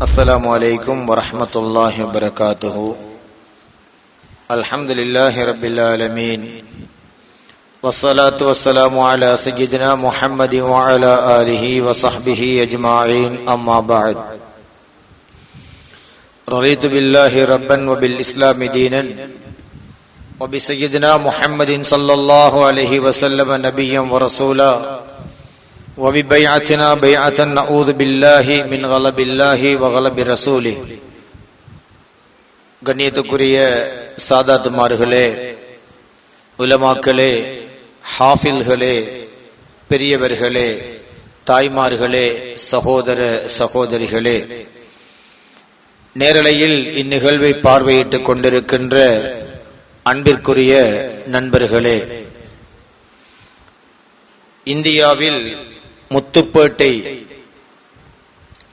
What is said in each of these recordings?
அஸ்ஸலாமு அலைக்கும் வரஹ்மத்துல்லாஹி வபரகாத்துஹு. அல்ஹம்துலில்லாஹி ரப்பில் ஆலமீன். வஸ்ஸலாத்து வஸ்ஸலாமு அலா சய்யிதினா முஹம்மதின் வ அலா ஆலிஹி வ ஸஹ்பிஹி அஜ்மஈன். அம்மா பஅத். ரலீது பில்லாஹி ரப்பன் வ பில் இஸ்லாமி தீனன் வ பி சய்யிதினா முஹம்மதின் ஸல்லல்லாஹு அலைஹி வஸல்லம் நபிய்யன் வ ரசூலா وَبِبَيْعَتِنَا بَيْعَةً نَعُوذُ بِاللَّهِ مِنْ غَضَبِ اللَّهِ وَغَضَبِ رَسُولِهِ. கண்ணியத்துக்குரிய சாதாத்துமார்களே, உலமாக்களே, ஹாஃபில்களே, பெரியவர்களே, தாய்மார்களே, சகோதர சகோதரிகளே, நேரலையில் இந்நிகழ்வை பார்வையிட்டுக் கொண்டிருக்கின்ற அன்பிற்குரிய நண்பர்களே, இந்தியாவில் முத்துப்பேட்டை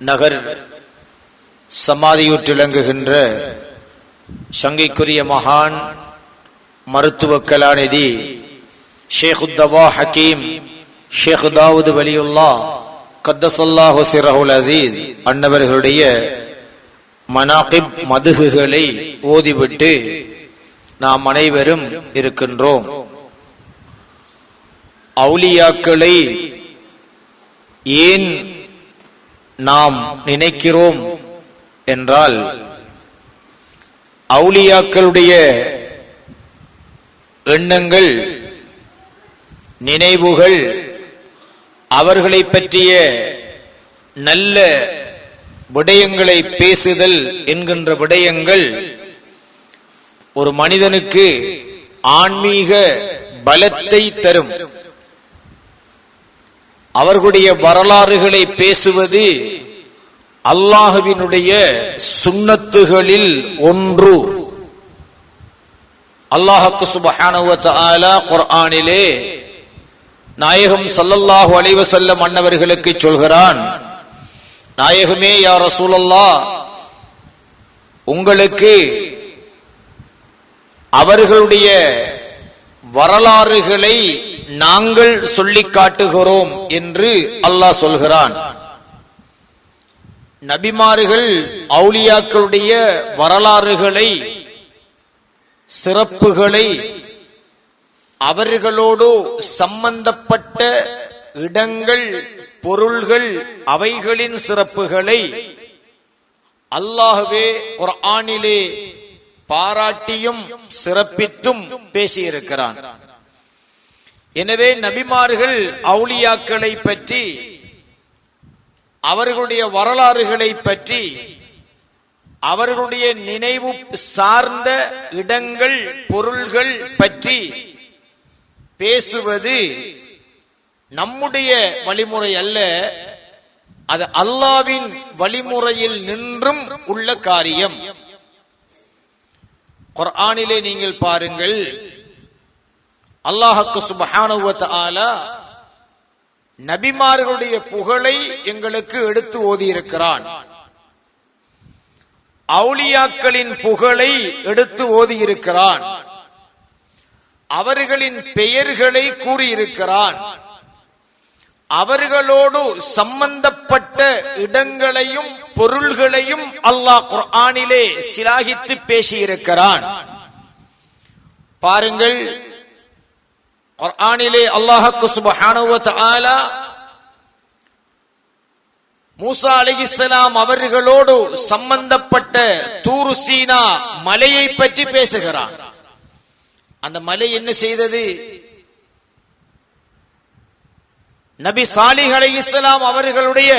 நகர் சமாதியுற்றிலங்குகின்ற சங்கைக்குரிய மகான் மருத்துவ கலாநிதி ஷேகுத்தவா ஹக்கீம் ஷேக் தாவூத் வலியுல்லா கத்தஸல்லாஹு சிர்ரஹுல் அஸீஸ் அன்னவர்களுடைய மனாகிப் மதுகுகளை ஓதிவிட்டு நாம் அனைவரும் இருக்கின்றோம். அவுலியாக்களை ஏன் நாம் நினைக்கிறோம் என்றால், அவுலியாக்களுடைய எண்ணங்கள், நினைவுகள், அவர்களை பற்றிய நல்ல விடயங்களை பேசுதல் என்கின்ற விடயங்கள் ஒரு மனிதனுக்கு ஆன்மீக பலத்தை தரும். அவர்களுடைய வரலாறுகளை பேசுவது அல்லாஹ்வினுடைய சுன்னத்துகளில் ஒன்று. அல்லாஹ் சுப்ஹானஹு வ தஆலா குர்ஆனிலே நாயகம் ஸல்லல்லாஹு அலைஹி வஸல்லம் அன்னவர்களுக்கு சொல்கிறான், நாயகமே யா ரசூலல்லாஹ், உங்களுக்கு அவர்களுடைய வரலாறுகளை நாங்கள் சொல்லிக் காட்டுகிறோம் என்று அல்லாஹ் சொல்கிறான். நபிமார்கள் அவுலியாக்களுடைய வரலாறுகளை, சிறப்புகளை, அவர்களோடு சம்பந்தப்பட்ட இடங்கள், பொருள்கள், அவைகளின் சிறப்புகளை அல்லாஹ்வே குர்ஆனிலே பாராட்டியும் சிறப்பித்தும் பேசியிருக்கிறான். எனவே நபிமார்கள் அவுலியாக்களை பற்றி, அவர்களுடைய வரலாறுகளை பற்றி, அவர்களுடைய நினைவு சார்ந்த இடங்கள், பொருள்கள் பற்றி பேசுவது நம்முடைய வழிமுறை அல்ல, அது அல்லாஹ்வின் வழிமுறையில் நின்றும் உள்ள காரியம். குர்ஆனிலே நீங்கள் பாருங்கள், அல்லாஹ் சுப்ஹானஹு வ தஆலா நபிமார்களுடைய புகழை எங்களுக்கு எடுத்து ஓதியிருக்கிறான். அவுலியாக்களின் புகழை எடுத்து ஓதியிருக்கிறான். அவர்களின் பெயர்களை கூறியிருக்கிறான். அவர்களோடு சம்பந்தப்பட்ட இடங்களையும் பொருள்களையும் அல்லாஹ் குர்ஆனிலே சிலாகித்து பேசியிருக்கிறான். பாருங்கள், குர்ஆனிலே அல்லாஹ் சுப்ஹானஹு வ தஆலா மூசா அலைஹிஸ்ஸலாம் அவர்களோடு சம்பந்தப்பட்ட தூர் சீனா மலையை பற்றி பேசுகிறான். அந்த மலை என்ன செய்தது? நபி சாலிஹ் அலைஹிஸ்ஸலாம் அவர்களுடைய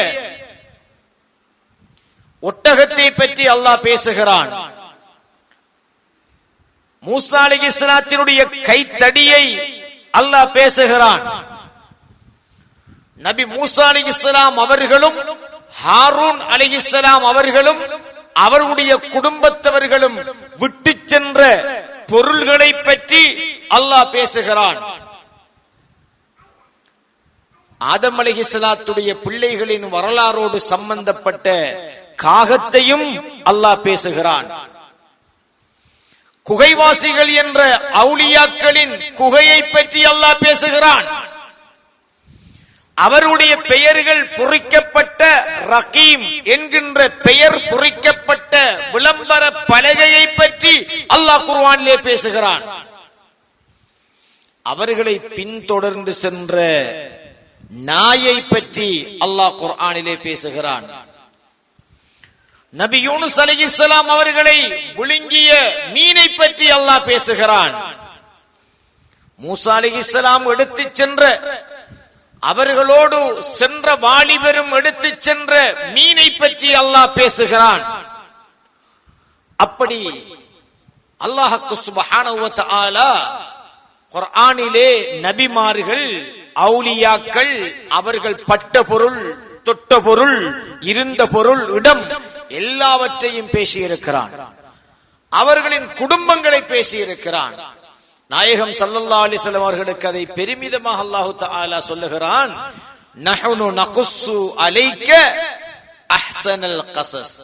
ஒட்டகத்தை பற்றி அல்லாஹ் பேசுகிறான். மூசா அலைஹிஸ்ஸலாத்தினுடைய கைத்தடியை அல்லாஹ் பேசுகிறான். நபி மூசா அலைஹிஸ்ஸலாம் அவர்களும் ஹாரூன் அலைஹிஸ்ஸலாம் அவர்களும் அவர்களுடைய குடும்பத்தவர்களும் விட்டு சென்ற பொருள்களை பற்றி அல்லாஹ் பேசுகிறான். ஆதம் அலைஹிஸ்ஸலாத்துடைய பிள்ளைகளின் வரலாறோடு சம்பந்தப்பட்ட காகத்தையும் அல்லாஹ் பேசுகிறான். குகைவாசிகள் என்ற அவுலியாக்களின் குகையை பற்றி அல்லாஹ் பேசுகிறான். அவருடைய பெயர்கள் பொறிக்கப்பட்ட ரகீம் என்கின்ற பெயர் பொறிக்கப்பட்ட விளம்பர பலகையை பற்றி அல்லாஹ் குர்ஆனிலே பேசுகிறான். அவர்களை பின்தொடர்ந்து சென்ற நாயை பற்றி அல்லாஹ் குர்ஆனிலே பேசுகிறான். நபி யூனுஸ் அலைஹிஸ்ஸலாம் அவர்களை விழுங்கிய மீனை பற்றி அல்லாஹ் பேசுகிறான். மூசா அலைஹிஸ்ஸலாம் எடுத்துச் சென்ற அவர்களோடு சென்ற வாலிபரும் எடுத்துச் சென்ற மீனை பற்றி அல்லாஹ் பேசுகிறான். அப்படி அல்லாஹ் சுப்ஹானஹு வ தஆலா குர்ஆனிலே நபிமார்கள், அவுலியாக்கள், அவர்கள் பட்ட பொருள், தொட்ட பொருள், இருந்த பொருள், இடம் எல்லாவற்றையும் பேசியிருக்கிறான். அவர்களின் குடும்பங்களை பேசியிருக்கிறான். நாயகம் ஸல்லல்லாஹு அலைஹி வஸல்லம் அவர்களுக்கு அதை பெருமிதமாக அல்லாஹ் தஆலா சொல்லுகிறான். நஹ்னு நகுஸ்ஸு அலைக அஹ்ஸனல் கஸஸ்.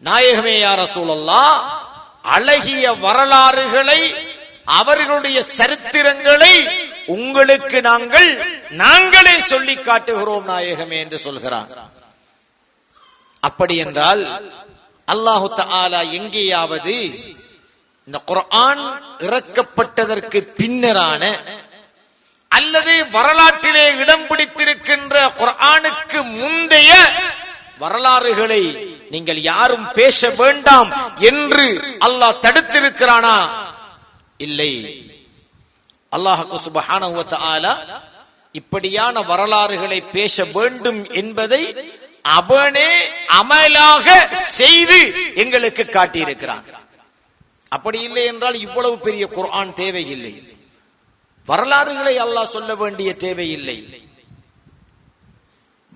நாயகமே யா ரசூலல்லாஹ், அழகிய வரலாறுகளை, அவர்களுடைய சரித்திரங்களை உங்களுக்கு நாங்களே சொல்லி காட்டுகிறோம் நாயகமே என்று சொல்கிறான். அப்படி என்றால் அல்லாஹ் தஆலா எங்கேயாவது இந்த குர்ஆன் இறக்கப்பட்டதற்கு பின்னரான அல்லது வரலாற்றிலே இடம் பிடித்திருக்கின்ற குர்ஆனுக்கு முந்தைய வரலாறுகளை நீங்கள் யாரும் பேச வேண்டாம் என்று அல்லாஹ் தடுத்திருக்கிறானா? இல்லை. அல்லாஹ் சுப்ஹானஹு வ தஆலா இப்படியான வரலாறுகளை பேச வேண்டும் என்பதை அவனே அமலாக செய்து எங்களுக்கு காட்டியிருக்கிறான். அப்படி இல்லை என்றால் இவ்வளவு பெரிய குர்ஆன் தேவையில்லை. வரலாறுகளை அல்லாஹ் சொல்ல வேண்டிய தேவையில்லை.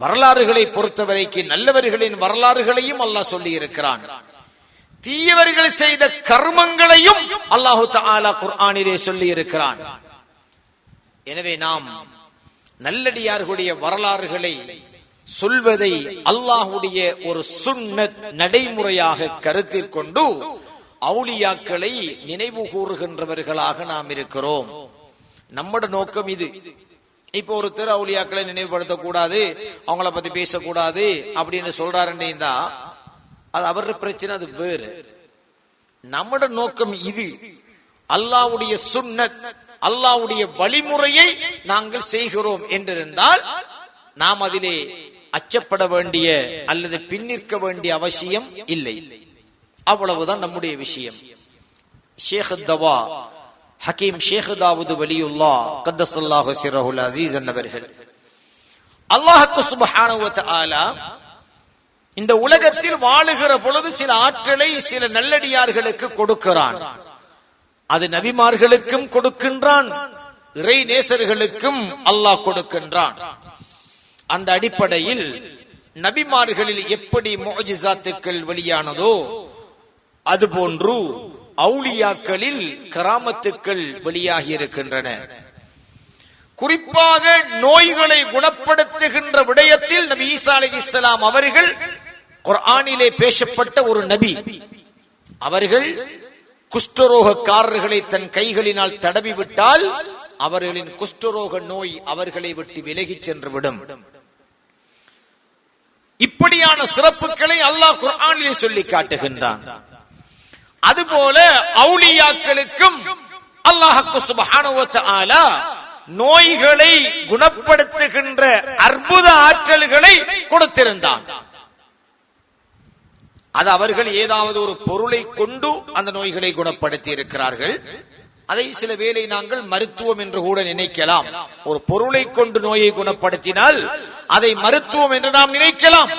வரலாறுகளை பொறுத்தவரைக்கு நல்லவர்களின் வரலாறுகளையும் அல்லாஹ் சொல்லி இருக்கிறான். தீயவர்கள் செய்த கர்மங்களையும் அல்லாஹ் தஆலா குர்ஆனிலே சொல்லி இருக்கிறான். எனவே நாம் நல்லடியார்களுடைய வரலாறுகளை சொல்வதை அல்லாஹ்வுடைய ஒரு சுன்னத் நடைமுறையாக கருத்தில் கொண்டு அவுலியாக்களை நினைவு கூறுகின்றவர்களாக நாம் இருக்கிறோம். நம்மட நோக்கம் இது. இப்போ ஒருத்தர் அவுலியாக்களை நினைவுபடுத்த கூடாது, அவங்கள பத்தி பேசக்கூடாது அப்படின்னு சொல்றாருன்னா அது அவருடைய பிரச்சனை, அது வேறு. நம்மட நோக்கம் இது. அல்லாஹ்வுடைய சுன்னத், அல்லாஹ்வுடைய வழிமுறையை நாங்கள் செய்கிறோம் என்றிருந்தால் நாம் அதிலே அச்சப்பட வேண்டிய அல்லது பின்னிற்க வேண்டிய அவசியம் இல்லை. அவ்வளவுதான் நம்முடைய விஷயம். ஷேக் தவா ஹக்கீம் ஷேக் தாவூத் வலியுல்லாஹ் கத்தஸல்லாஹு சிர்ரஹுல் அஸீஸ் அவர்கள் அல்லாஹ் சுப்ஹானஹு வ தஆலா இந்த உலகத்தில் வாழுகிற பொழுது சில ஆற்றலை சில நல்லடியார்களுக்கு கொடுக்கிறான். அது நபிமார்களுக்கும் கொடுக்கின்றான், இறை நேசர்களுக்கும் அல்லாஹ் கொடுக்கின்றான். அந்த அடிப்படையில் நபிமார்களில் எப்படி முஅஜிசாத்துக்கள் வெளியானதோ அதுபோன்று அவுலியாக்களில் கராமத்துக்கள் வெளியாகி இருக்கின்றன. குறிப்பாக நோய்களை குணப்படுத்துகின்ற விடயத்தில் நபி ஈசா அலைஹிஸ்ஸலாம் அவர்கள் குர்ஆனிலே பேசப்பட்ட ஒரு நபி. அவர்கள் குஷ்டரோகக்காரர்களை தன் கைகளினால் தடவி விட்டால் அவர்களின் குஷ்டரோக நோய் அவர்களை விட்டு விலகி சென்று விடும். இப்படியான சிறப்புகளை அல்லாஹ் குர்ஆனிலே சொல்லி காட்டுகின்றான். அதுபோல அவுலியாக்களுக்கும் அல்லாஹ் சுப்ஹானஹு வ தஆலா நோய்களை குணப்படுத்துகின்ற அற்புத ஆற்றல்களை கொடுத்திருந்தான். அது அவர்கள் ஏதாவது ஒரு பொருளை கொண்டு அந்த நோய்களை குணப்படுத்தி இருக்கிறார்கள். அதை சில வேளை நாங்கள் மருத்துவம் என்று கூட நினைக்கலாம். ஒரு பொருளை கொண்டு நோயை குணப்படுத்தினால் அதை மருத்துவம் என்று நாம் நினைக்கலாம்.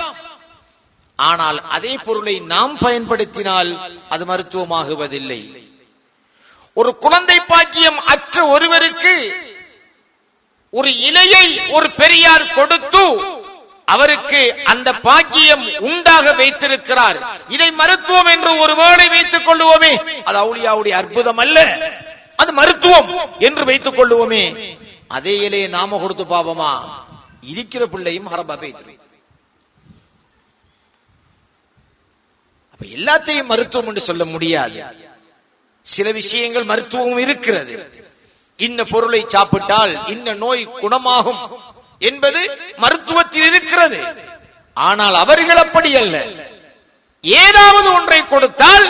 ஆனால் அதே பொருளை நாம் பயன்படுத்தினால் அது மருத்துவமாகுவதில்லை. ஒரு குழந்தை பாக்கியம் அற்ற ஒருவருக்கு ஒரு இலையை ஒரு பெரியார் கொடுத்து அவருக்கு அந்த பாக்கியம் உண்டாக வைத்திருக்கிறார். இதை மருத்துவம் என்று ஒருவேளை வைத்துக் கொள்ளுவோமே, அது அவுலியாவுடைய அற்புதம் அல்ல, அது மருத்துவம் என்று வைத்துக் கொள்ளுவோமே. அதே இலையை நாம கொடுத்து பாவமா? இருக்கிற பிள்ளையும் ஹரபா வைத்து எல்லாத்தையும் மருத்துவம் என்று சொல்ல முடியாது. சில விஷயங்கள் மருத்துவம் இருக்கிறது. இன்ன பொருளை சாப்பிட்டால் இன்ன நோய் குணமாகும் என்பது மருத்துவத்தில் இருக்கிறது. ஆனால் அவர்கள் அப்படி அல்ல. ஏதாவது ஒன்றை கொடுத்தால்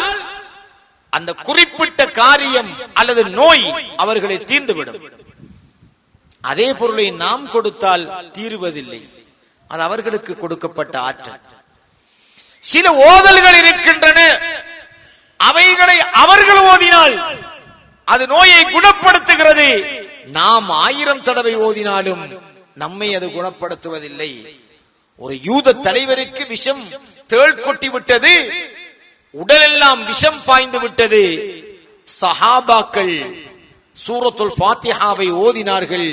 அந்த குறிப்பிட்ட காரியம் அல்லது நோய் அவர்களை தீர்ந்துவிடும். அதே பொருளை நாம் கொடுத்தால் தீருவதில்லை. அது அவர்களுக்கு கொடுக்கப்பட்ட ஆற்றல். சில ஓதல்கள் இருக்கின்றன, அவைகளை அவர்கள் ஓதினால் அது நோயை குணப்படுத்துகிறது. நாம் 1000 தடவை ஓதினாலும் நம்மை அது குணப்படுத்துவதில்லை. ஒரு யூத தலைவருக்கு விஷம் தேள் கொட்டி விட்டது, உடலெல்லாம் விஷம் பாய்ந்து விட்டது. சஹாபாக்கள் சூரத்துல் ஃபாத்திஹாவை ஓதினார்கள்.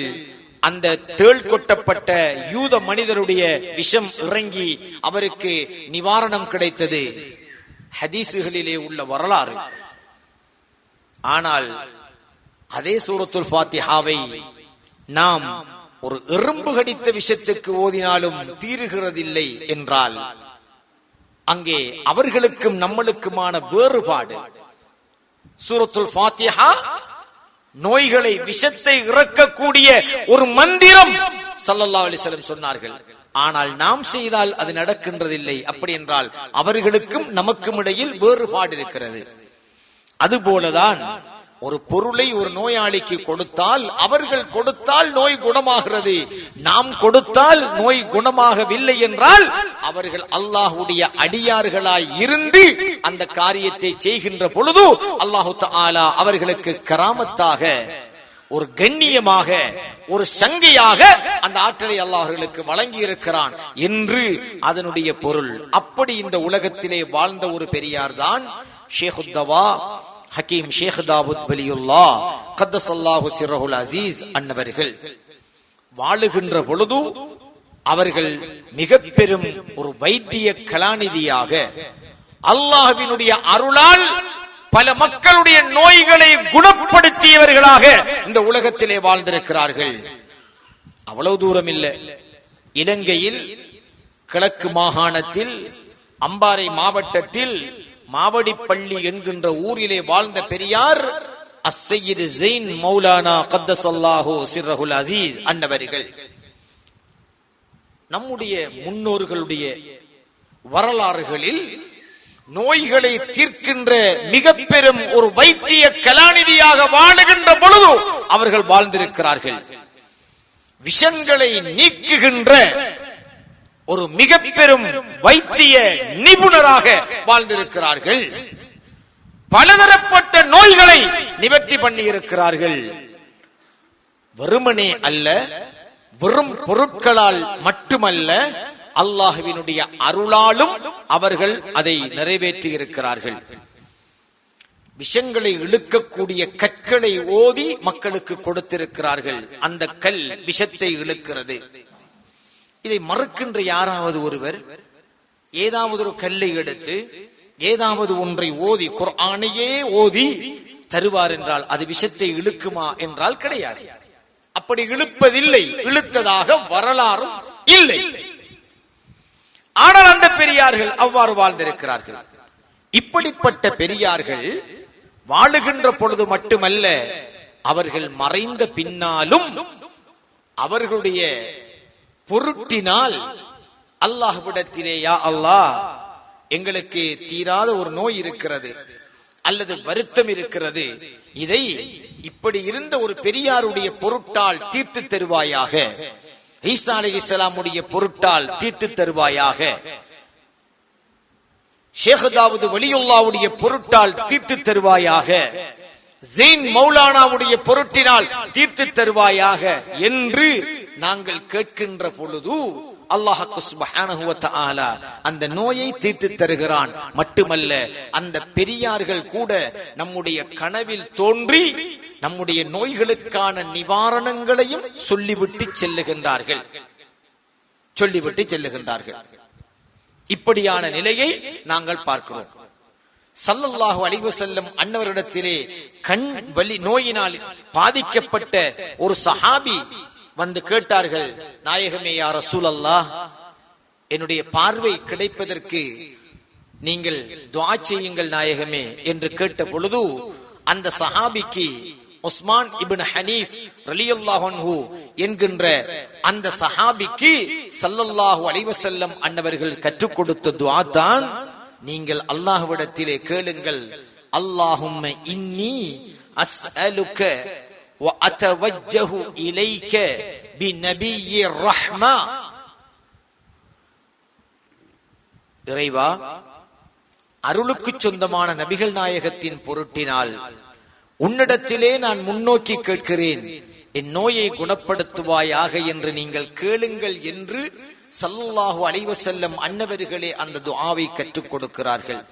அந்த தேள் கொட்டப்பட்ட யூத மனிதருடைய விஷம் இறங்கி அவருக்கு நிவாரணம் கிடைத்தது. ஹதீசுகளிலே உள்ள வரலாறு. ஆனால் அதே சூரத்துல் ஃபாத்திஹாவை நாம் ஒரு எறும்பு கடித்த விஷத்துக்கு ஓதினாலும் தீருகிறதில்லை என்றால் அங்கே அவர்களுக்கும் நம்மளுக்குமான வேறுபாடு. சூரத்துல் ஃபாத்திஹா நோய்களை, விஷத்தை இறக்கக்கூடிய ஒரு மந்திரம் ஸல்லல்லாஹு அலைஹி வஸல்லம் சொன்னார்கள். ஆனால் நாம் செய்தால் அது நடக்கின்றதில்லை. அப்படி என்றால் அவர்களுக்கும் நமக்கும் இடையில் வேறுபாடு இருக்கிறது. அதுபோலதான் ஒரு பொருளை ஒரு நோயாளிக்கு கொடுத்தால், அவர்கள் கொடுத்தால் நோய் குணமாகிறது, நாம் கொடுத்தால் நோய் குணமாகவில்லை என்றால் அவர்கள் அல்லாஹ்வுடைய அடியார்களாய் இருந்து அந்த காரியத்தை செய்கின்ற பொழுது அல்லாஹு தஆலா அவர்களுக்கு கராமத்தாக, ஒரு கண்ணியமாக, ஒரு சங்கையாக அந்த ஆற்றலை அல்லாஹ்களுக்கு வழங்கி இருக்கிறான் என்று அதனுடைய பொருள். அப்படி இந்த உலகத்திலே வாழ்ந்த ஒரு பெரியார் தான் ஷேகுத்தவா ஹக்கீம் ஷேக் தாவூத் வலியுல்லாஹ் கத்தஸல்லாஹு சிர்ரஹுல் அஸீஸ் அன்னவர்கள். வாழுகின்ற பொழுது அவர்கள் மிக பெரும் ஒரு வைத்திய கலாநிதியாக அல்லாஹ்வினுடைய அருளால் பல மக்களுடைய நோய்களை குணப்படுத்தியவர்களாக இந்த உலகத்திலே வாழ்ந்திருக்கிறார்கள். அவ்வளவு தூரம் இல்லை, இலங்கையில் கிழக்கு மாகாணத்தில் அம்பாறை மாவட்டத்தில் மாவடிப்பள்ளி என்கின்ற ஊரிலே வாழ்ந்த பெரியார் அஸ்ஸையித் ஸைன் மௌலானா கத்தஸல்லாஹு சிர்ரஹுல் அஸீஸ் அன்னவர்கள். நம்முடைய முன்னோர்களுடைய வரலாறுகளில் நோய்களை தீர்க்கின்ற மிக பெரும் ஒரு வைத்திய கலாநிதியாக வாழுகின்ற பொழுது அவர்கள் வாழ்ந்திருக்கிறார்கள். விஷங்களை நீக்குகின்ற ஒரு மிக பெரும் வைத்திய நிபுணராக வாழ்ந்திருக்கிறார்கள். பலதரப்பட்ட நோய்களை நிவர்த்தி பண்ணி இருக்கிறார்கள். வெறுமனே அல்ல, வெறும் பொருட்களால் மட்டுமல்ல, அல்லாஹ்வினுடைய அருளாலும் அவர்கள் அதை நிறைவேற்றி இருக்கிறார்கள். விஷங்களை இழுக்கக்கூடிய கற்களை ஓதி மக்களுக்கு கொடுத்திருக்கிறார்கள். அந்த கல் விஷத்தை இழுக்கிறது. இதை மறுக்கின்ற யாராவது ஒருவர் ஏதாவது ஒரு கல்லை எடுத்து ஏதாவது ஒன்றை ஓதி, குர்ஆனையே ஓதி தருவார் என்றால் அது விஷத்தை இழுக்குமா என்றால் கிடையாது. அப்படி இழுப்பதில்லை, இழுத்ததாக வரலாறும் இல்லை. ஆனால் அந்த பெரியார்கள் அவ்வாறு வாழ்ந்திருக்கிறார்கள். இப்படிப்பட்ட பெரியார்கள் வாழுகின்ற பொழுது மட்டுமல்ல, அவர்கள் மறைந்த பின்னாலும் அவர்களுடைய பொருட்டினால் அல்லாஹ்விடத்திலே, யா அல்லாஹ், எங்களுக்கு தீராத ஒரு நோய் இருக்கிறது அல்லது வருத்தம் இருக்கிறது, இதை இப்படி இருந்த ஒரு பெரியாருடைய பொருட்டால் தீர்த்து தருவாயாக, ஈசா அலைஹிஸ்ஸலாமுடைய பொருட்டால் தீர்த்து தருவாயாக, ஷேக் தாவூத் வலியுல்லாஹ்வுடைய பொருட்டால் தீர்த்து தருவாயாக, ஸைன் மௌலானாவுடைய பொருட்டினால் தீர்த்து தருவாயாக என்று நாங்கள் கேட்கின்ற பொழுது அல்லாஹ் சுப்ஹானஹு வ தஆலா அந்த நோயை தீர்த்து தருகிறான். மட்டுமல்ல, அந்த பெரியார்கள் கூட நம்முடைய கனவில் தோன்றி நம்முடைய நோய்களுக்கான நிவாரணங்களையும் சொல்லிவிட்டு செல்லுகின்றார்கள். இப்படியான நிலையை நாங்கள் பார்க்கிறோம். ஸல்லல்லாஹு அலைஹி வஸல்லம் அன்னவரிடத்திலே கண் வலி நோயினால் பாதிக்கப்பட்ட ஒரு சஹாபி வந்து கேட்டார்கள், நாயகமே யா ரசூலல்லாஹ், என்னுடைய பார்வை கிடைப்பதற்கு நீங்கள் துஆ செய்யுங்கள் நாயகமே என்று கேட்ட பொழுது அந்த சஹாபிக்கு உஸ்மான் இப்னு ஹனீஃப் ரலியல்லாஹு அன்ஹு என்கின்ற அந்த சஹாபிக்கு ஸல்லல்லாஹு அலைஹி வஸல்லம் அன்னவர்கள் கற்றுக் கொடுத்த துஆ தான். நீங்கள் அல்லாஹ்விடத்திலே கேளுங்கள், அல்லாஹும்ம இன்னி அஸ்அலுக வ அத்தவஜ்ஜஹு இலைக பிநபிய்யிர் ரஹ்மா. இறைவா, அருளுக்கு சொந்தமான நபிகள் நாயகத்தின் பொருட்டினால் உன்னிடத்திலே நான் முன்னோக்கி கேட்கிறேன், என் நோயை குணப்படுத்துவாயாக என்று நீங்கள் கேளுங்கள் என்று ஸல்லல்லாஹு அலைஹி வஸல்லம் அன்னவர்களே அந்த துஆவை கற்றுக் கொடுக்கிறார்கள்.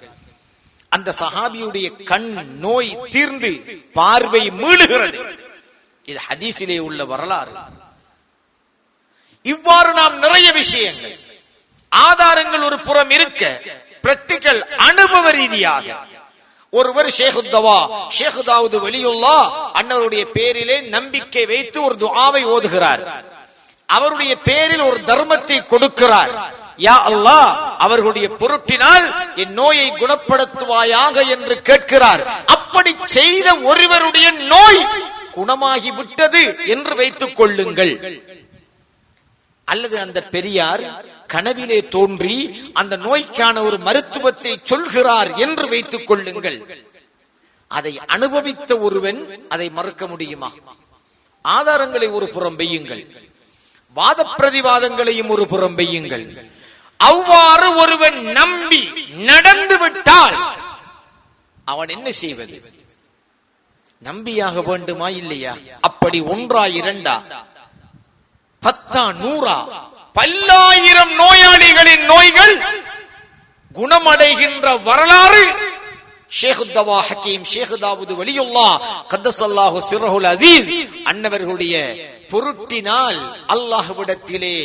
அந்த சஹாபியுடைய கண் நோய் தீர்ந்து பார்வை மீளுகிறது. இது ஹதீஸிலே உள்ள வரலாறு. இவ்வாறு நாம் நிறைய விஷயங்கள், ஆதாரங்கள் ஒரு புறம் இருக்க, பிராக்டிகல் அனுபவ ரீதியாக ஒருவர் ஷேக் தாவூத் வலியுல்லாஹ் அன்னருடைய பேரிலே நம்பிக்கை வைத்து ஒரு துஆவை ஓதுகிறார். அவருடைய பேரில் ஒரு தர்மத்தை கொடுக்கிறார். யா அல்லாஹ், அவர்களுடைய பொருட்டினால் என் நோயை குணப்படுத்துவாயாக என்று கேட்கிறார். அப்படி செய்த ஒருவருடைய நோய் குணமாகி விட்டது என்று வைத்துக் கொள்ளுங்கள். அல்லது அந்த பெரியார் கனவிலே தோன்றி அந்த நோய்க்கான ஒரு மருத்துவத்தை சொல்கிறார் என்று வைத்துக் கொள்ளுங்கள். அதை அனுபவித்த ஒருவன் அதை மறுக்க முடியுமா? ஆதாரங்களை ஒரு புறம் வையுங்கள், வாத பிரதிவாதங்களையும் ஒரு புறம் வையுங்கள். அவ்வாறு ஒருவன் நம்பி நடந்து விட்டால் அவன் என்ன செய்வது? நம்பியாக வேண்டுமா இல்லையா? அப்படி ஒன்றா இரண்டா 10 100 பல்லாயிரம் நோயாளிகளின் நோய்கள் குணமடைகின்ற வரலாறு ஷேக் தவா ஹக்கீம் ஷேக் தாவூத் வலியுல்லாஹ் கத்தஸல்லாஹு சிர்ருல் அஸீஸ் அன்னவர்களுடைய பொருட்டினால் அல்லாஹ்விடத்திலே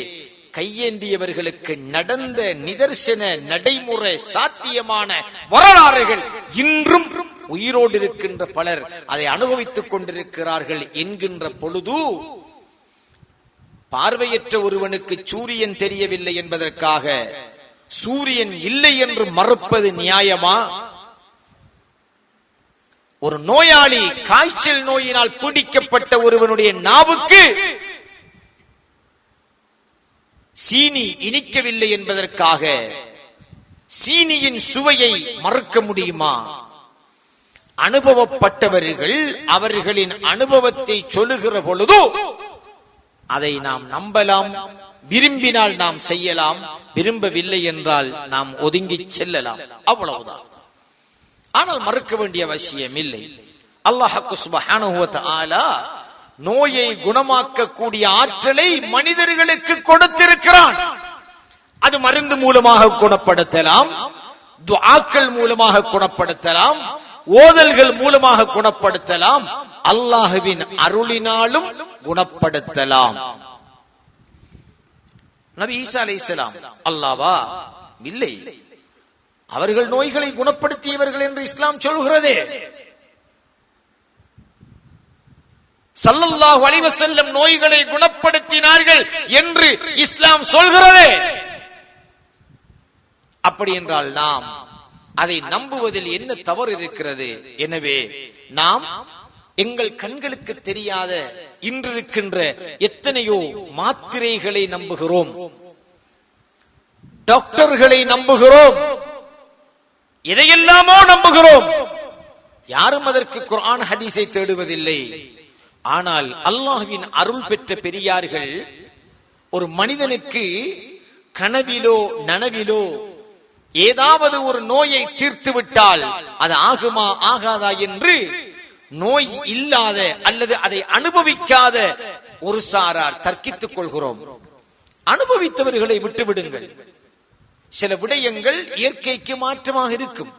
கையேந்தியவர்களுக்கு நடந்த நிதர்சன நடைமுறை சாத்தியமான வரலாறுகள் இன்றும் உயிரோடு இருக்கின்ற பலர் அதை அனுபவித்துக் கொண்டிருக்கிறார்கள் என்கின்ற பொழுது, பார்வையற்ற ஒருவனுக்கு சூரியன் தெரியவில்லை என்பதற்காக சூரியன் இல்லை என்று மறுப்பது நியாயமா? ஒரு நோயாளி காய்ச்சல் நோயினால் பீடிக்கப்பட்ட ஒருவனுடைய நாவுக்கு சீனி இனிக்கவில்லை என்பதற்காக சீனியின் சுவையை மறுக்க முடியுமா? அனுபவப்பட்டவர்கள் அவர்களின் அனுபவத்தை சொல்லுகிற பொழுது அதை நாம் நம்பலாம், விரும்பினால் நாம் செய்யலாம், விரும்பவில்லை என்றால் நாம் ஒதுங்கி செல்லலாம், அவ்வளவுதான். ஆனால் மறுக்க வேண்டிய அவசியம் இல்லை. அல்லாஹ் சுப்ஹானஹு வ தஆலா நோயை குணமாக்கக்கூடிய ஆற்றலை மனிதர்களுக்கு கொடுத்திருக்கிறான். அது மருந்து மூலமாக குணப்படுத்தலாம், துஆக்கள் மூலமாக குணப்படுத்தலாம், ஓதல்கள் மூலமாக குணப்படுத்தலாம், அல்லாஹ்வின் அருளினாலும் குணப்படுத்தலாம். நபி ஈசா அலைஹிஸ்ஸலாம் அல்லாஹ்வா? இல்லை, அவர்கள் நோய்களை குணப்படுத்தியவர்கள் என்று இஸ்லாம் சொல்கிறதே. ஸல்லல்லாஹு அலைஹி வஸல்லம் நோய்களை குணப்படுத்தினார்கள் என்று இஸ்லாம் சொல்கிறதே. அப்படி என்றால் நாம் அதை நம்புவதில் என்ன தவறு இருக்கிறது? எனவே நாம் எங்கள் கண்களுக்கு தெரியாத இன்று இருக்கின்ற எத்தனையோ மாத்திரைகளை நம்புகிறோம், டாக்டர்களை நம்புகிறோம், எதையெல்லாமோ நம்புகிறோம். யாரும் அதற்கு குர்ஆன் ஹதீஸை தேடுவதில்லை. ஆனால் அல்லாஹ்வின் அருள் பெற்ற பெரியார்கள் ஒரு மனிதனுக்கு கனவிலோ நனவிலோ ஏதாவது ஒரு நோயை தீர்த்து விட்டால் அது ஆகுமா ஆகாதா என்று நோய் இல்லாத அல்லது அதை அனுபவிக்காத ஒரு சாரார் தர்க்கித்துக் கொள்கிறோம். அனுபவித்தவர்களை விட்டுவிடுங்கள். சில விடயங்கள் இயற்கைக்கு மாற்றமாக இருக்கும்.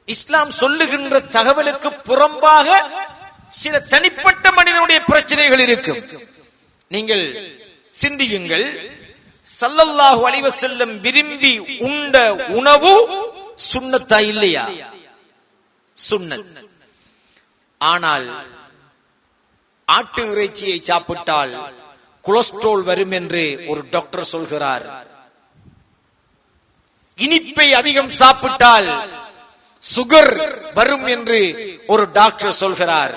இஸ்லாம் சொல்லுகின்ற தகவலுக்கு புறம்பாக சில தனிப்பட்ட மனிதனுடைய பிரச்சனைகள் இருக்கும். நீங்கள் சிந்தியுங்கள், ஸல்லல்லாஹு அலைஹி வஸல்லம் விரும்பி உண்ட உணவு சுன்னத்தா இல்லையா? சுன்னத். ஆனால் ஆட்டு இறைச்சியை சாப்பிட்டால் கொலஸ்ட்ரால் வரும் என்று ஒரு டாக்டர் சொல்கிறார். இனிப்பை அதிகம் சாப்பிட்டால் சுகர் வரும் என்று ஒரு டாக்டர் சொல்கிறார்.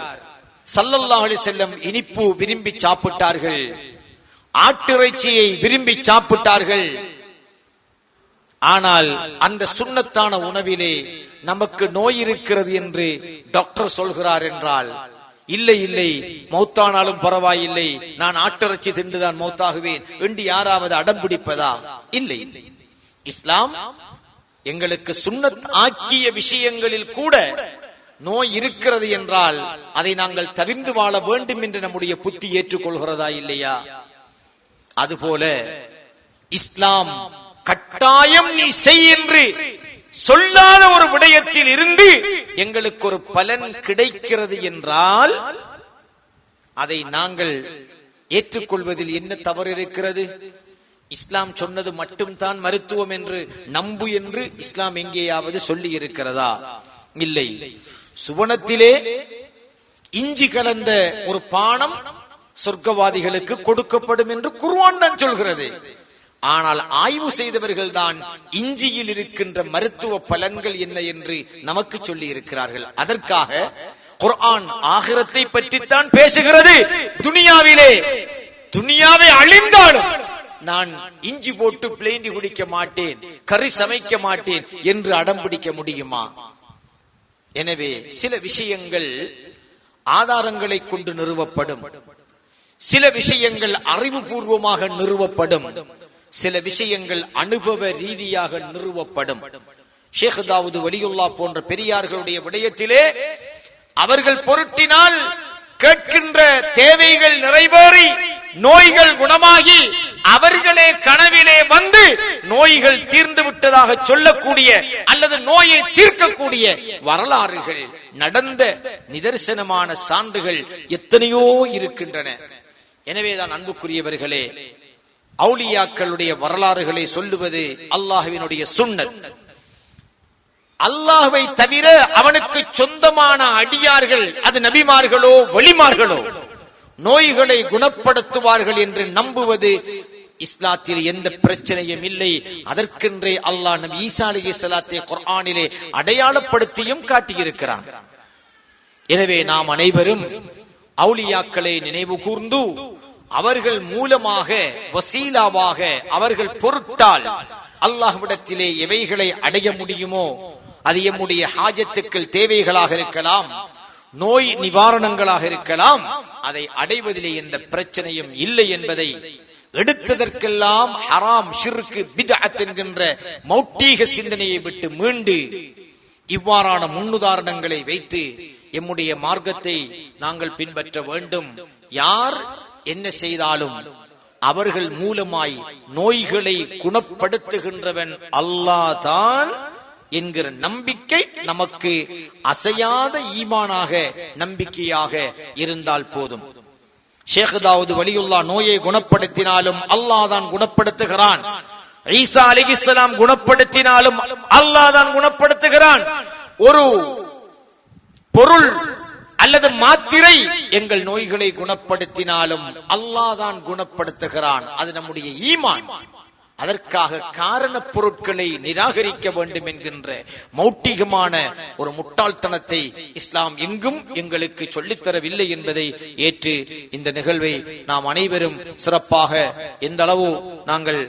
ஸல்லல்லாஹு அலைஹி வஸல்லம் இனிப்பு விரும்பி சாப்பிட்டார்கள், ஆட்டிறைச்சியை விரும்பி சாப்பிட்டார்கள். ஆனால் அந்த சுன்னத்தான உணவிலே நமக்கு நோய் இருக்கிறது என்று டாக்டர் சொல்கிறார் என்றால், இல்லை இல்லை மௌத்தானாலும் பரவாயில்லை, நான் ஆட்டிறைச்சி தின்றுதான் மௌத்தாகுவேன் என்று யாராவது அடம்பிடிப்பதா? இல்லை. இஸ்லாம் எங்களுக்கு சுன்னத் ஆக்கிய விஷயங்களில் கூட நோய் இருக்கிறது என்றால் அதை நாங்கள் தவிர்த்து வாழ வேண்டும் என்று நம்முடைய புத்தி ஏற்றுக்கொள்கிறதா இல்லையா? அதுபோல இஸ்லாம் கட்டாயம் நீ செய் என்று சொல்லாத ஒரு விடயத்தில் இருந்து எங்களுக்கு ஒரு பலன் கிடைக்கிறது என்றால் அதை நாங்கள் ஏற்றுக்கொள்வதில் என்ன தவறு இருக்கிறது? இஸ்லாம் சொன்னது மட்டும்தான் மருத்துவம் என்று நம்பு என்று இஸ்லாம் எங்கேயாவது சொல்லி இருக்கிறதா? இல்லை. சுவனத்திலே இஞ்சி கலந்த ஒரு பானம் சொர்க்கவாதிகளுக்கு கொடுக்கப்படும் என்று குர்ஆன் தான் சொல்கிறது. ஆனால் ஆய்வு செய்தவர்கள் தான் இஞ்சியில் இருக்கின்ற மருத்துவ பலன்கள் என்ன என்று நமக்கு சொல்லி இருக்கிறார்கள். அதற்காக குர்ஆன் ஆகிரத்தை பற்றித்தான் பேசுகிறது. துனியாவை அழிந்தாலும் நான் இஞ்சி போட்டு பிளேண்டி குடிக்க மாட்டேன், கறி சமைக்க மாட்டேன் என்று அடம் பிடிக்க முடியுமா? எனவே சில விஷயங்கள் ஆதாரங்களை கொண்டு நிறுவப்படும், சில விஷயங்கள் அறிவுபூர்வமாக நிறுவப்படும், சில விஷயங்கள் அனுபவ ரீதியாக நிறுவப்படும். ஷேக் தாவூத் வலியுல்லாஹ் போன்ற பெரியார்களுடைய விடயத்திலே அவர்கள் பொருட்டினால் கேட்கின்ற தேவைகள் நிறைவேறி நோய்கள் குணமாகி அவர்களே கனவிலே வந்து நோய்கள் தீர்ந்து விட்டதாக சொல்லக்கூடிய அல்லது நோயை தீர்க்கக்கூடிய வரலாறுகள் நடந்த நிதர்சனமான சான்றுகள் எத்தனையோ இருக்கின்றன. எனவேதான் அன்புக்குரியவர்களே, அவுலியாக்களுடைய வரலாறுகளை சொல்லுவது அல்லாஹ்வினுடைய சுன்னத். அல்லாஹ்வை தவிர அவனுக்கு சொந்தமான அடியார்கள், அது நபிமார்களோ வலிமார்களோ, நோய்களை குணப்படுத்துவார்கள் என்று நம்புவது இஸ்லாத்தில் எந்த பிரச்சனையும் இல்லை. அதற்கென்றே அல்லாஹ் நபி ஈசா அலைஹிஸ்ஸலாத்தை குர்ஆனிலே அடையாளப்படுத்தியும் காட்டியிருக்கிறான். எனவே நாம் அனைவரும் அவுலியாக்களை நினைவு கூர்ந்து அவர்கள் மூலமாக வசீலாவாக அவர்கள் பொருட்டால் அல்லாஹ்விடத்திலே எவைகளை அடைய முடியுமோ அது எம்முடைய ஹாஜத்துக்கள் தேவைகளாக இருக்கலாம், நோய் நிவாரணங்களாக இருக்கலாம், அதை அடைவதிலே எந்த பிரச்சனையும் இல்லை என்பதை எடுத்ததற்கெல்லாம் ஹராம், ஷிர்க், பித்அத் என்கின்ற மௌட்டீக சிந்தனையை விட்டு மீண்டு இவ்வாறான முன்னுதாரணங்களை வைத்து எம்முடைய மார்க்கத்தை நாங்கள் பின்பற்ற வேண்டும். யார் என்ன செய்தாலும் அவர்கள் மூலமாய் நோய்களை குணப்படுத்துகின்றவன் அல்லாஹ் தான் என்கிற நம்பிக்கை நமக்கு அசையாத ஈமானாக நம்பிக்கையாக இருந்தால் போதும். ஷேக் தாவூத் வலியுல்லாஹ் நோயை குணப்படுத்தினாலும் அல்லாஹ் தான் குணப்படுத்துகிறான். ஈசா அலைஹிஸ்ஸலாம் குணப்படுத்தினாலும் அல்லாஹ் தான் குணப்படுத்துகிறான். ஒரு பொருள் அல்லது மாத்திரை எங்கள் நோய்களை குணப்படுத்தினாலும் அல்லாஹ் தான் குணப்படுத்துகிறான். அது நம்முடைய ஈமான். அதற்காக காரண பொருட்களை நிராகரிக்க வேண்டும் என்கின்ற மௌட்டிகமான ஒரு முட்டாள்தனத்தை இஸ்லாம் எங்கும் எங்களுக்கு சொல்லித்தரவில்லை என்பதை ஏற்று இந்த நிகழ்வை நாம் அனைவரும் சிறப்பாக எந்த அளவு நாங்கள்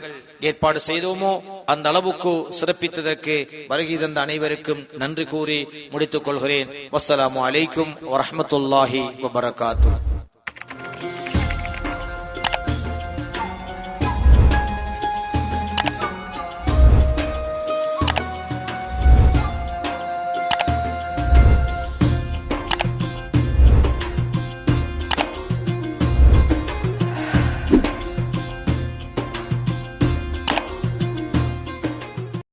ஏற்பாடு செய்தோமோ அந்த அளவுக்கு சிறப்பித்ததற்கு வருகை தந்த அனைவருக்கும் நன்றி கூறி முடித்துக் கொள்கிறேன். வஸ்ஸலாமு அலைக்கும் வரஹ்மத்துல்லாஹி வபரகாத்துஹு.